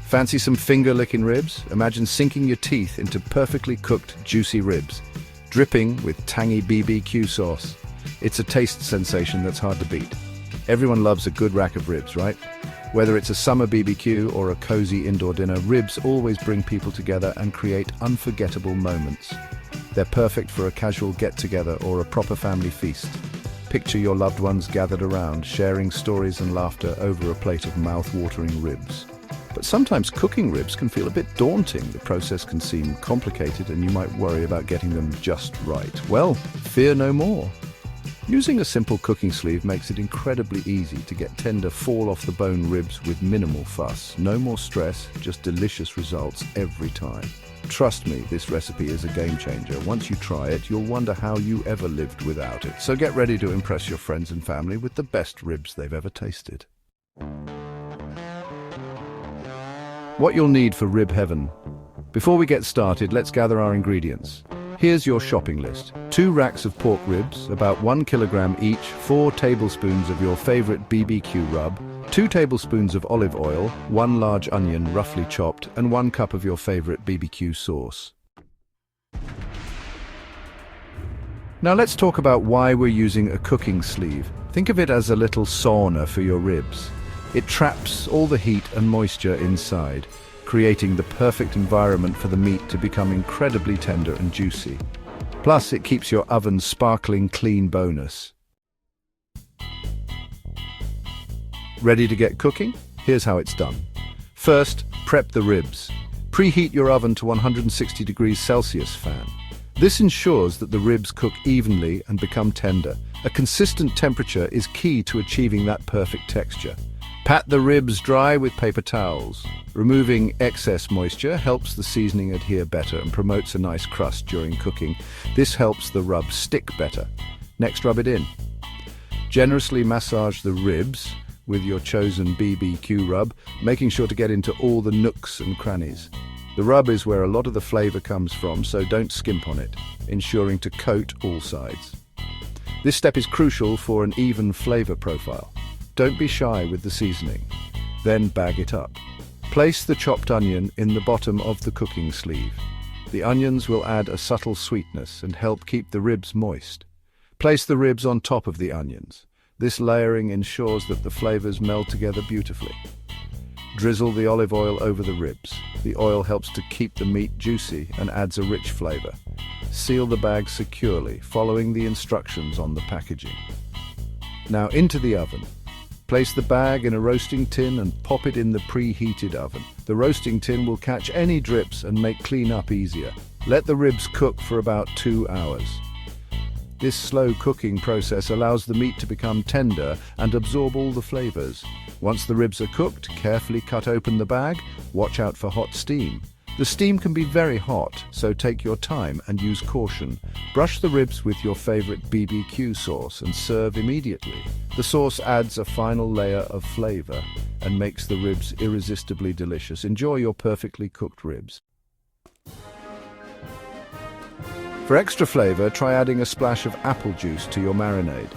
Fancy some finger-licking ribs? Imagine sinking your teeth into perfectly cooked, juicy ribs, dripping with tangy BBQ sauce. It's a taste sensation that's hard to beat. Everyone loves a good rack of ribs, right? Whether it's a summer BBQ or a cozy indoor dinner, ribs always bring people together and create unforgettable moments. They're perfect for a casual get-together or a proper family feast. Picture your loved ones gathered around, sharing stories and laughter over a plate of mouth-watering ribs. But sometimes cooking ribs can feel a bit daunting. The process can seem complicated and you might worry about getting them just right. Well, fear no more. Using a simple cooking sleeve makes it incredibly easy to get tender, fall-off-the-bone ribs with minimal fuss. No more stress, just delicious results every time. Trust me, this recipe is a game changer. Once you try it, you'll wonder how you ever lived without it. So get ready to impress your friends and family with the best ribs they've ever tasted. What you'll need for rib heaven. Before we get started, let's gather our ingredients. Here's your shopping list. 2 racks of pork ribs, about 1 kilogram each, 4 tablespoons of your favorite BBQ rub, 2 tablespoons of olive oil, 1 large onion roughly chopped, and 1 cup of your favorite BBQ sauce. Now let's talk about why we're using a cooking sleeve. Think of it as a little sauna for your ribs. It traps all the heat and moisture inside, creating the perfect environment for the meat to become incredibly tender and juicy. Plus, it keeps your oven sparkling clean bonus. Ready to get cooking? Here's how it's done. First, prep the ribs. Preheat your oven to 160 degrees Celsius fan. This ensures that the ribs cook evenly and become tender. A consistent temperature is key to achieving that perfect texture. Pat the ribs dry with paper towels. Removing excess moisture helps the seasoning adhere better and promotes a nice crust during cooking. This helps the rub stick better. Next, rub it in. Generously massage the ribs with your chosen BBQ rub, making sure to get into all the nooks and crannies. The rub is where a lot of the flavor comes from, so don't skimp on it, ensuring to coat all sides. This step is crucial for an even flavor profile. Don't be shy with the seasoning. Then bag it up. Place the chopped onion in the bottom of the cooking sleeve. The onions will add a subtle sweetness and help keep the ribs moist. Place the ribs on top of the onions. This layering ensures that the flavors meld together beautifully. Drizzle the olive oil over the ribs. The oil helps to keep the meat juicy and adds a rich flavor. Seal the bag securely, following the instructions on the packaging. Now into the oven. Place the bag in a roasting tin and pop it in the preheated oven. The roasting tin will catch any drips and make cleanup easier. Let the ribs cook for about 2 hours. This slow cooking process allows the meat to become tender and absorb all the flavors. Once the ribs are cooked, carefully cut open the bag. Watch out for hot steam. The steam can be very hot, so take your time and use caution. Brush the ribs with your favorite BBQ sauce and serve immediately. The sauce adds a final layer of flavor and makes the ribs irresistibly delicious. Enjoy your perfectly cooked ribs. For extra flavor, try adding a splash of apple juice to your marinade.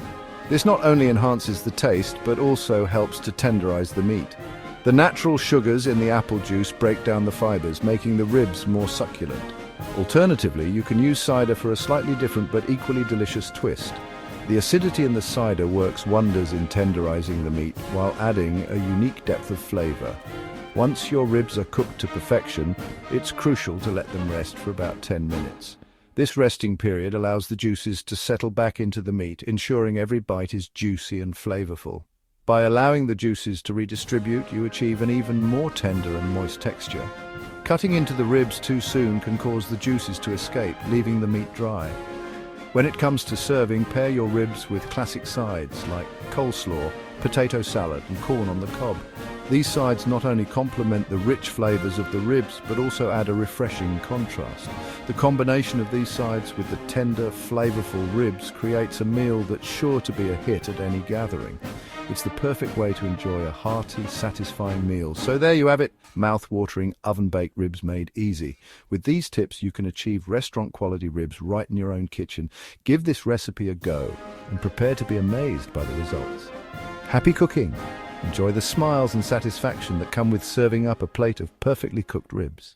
This not only enhances the taste, but also helps to tenderize the meat. The natural sugars in the apple juice break down the fibers, making the ribs more succulent. Alternatively, you can use cider for a slightly different but equally delicious twist. The acidity in the cider works wonders in tenderizing the meat while adding a unique depth of flavor. Once your ribs are cooked to perfection, it's crucial to let them rest for about 10 minutes. This resting period allows the juices to settle back into the meat, ensuring every bite is juicy and flavorful. By allowing the juices to redistribute, you achieve an even more tender and moist texture. Cutting into the ribs too soon can cause the juices to escape, leaving the meat dry. When it comes to serving, pair your ribs with classic sides like coleslaw, potato salad, and corn on the cob. These sides not only complement the rich flavors of the ribs, but also add a refreshing contrast. The combination of these sides with the tender, flavorful ribs creates a meal that's sure to be a hit at any gathering. It's the perfect way to enjoy a hearty, satisfying meal. So there you have it, mouth-watering, oven-baked ribs made easy. With these tips, you can achieve restaurant-quality ribs right in your own kitchen. Give this recipe a go and prepare to be amazed by the results. Happy cooking! Enjoy the smiles and satisfaction that come with serving up a plate of perfectly cooked ribs.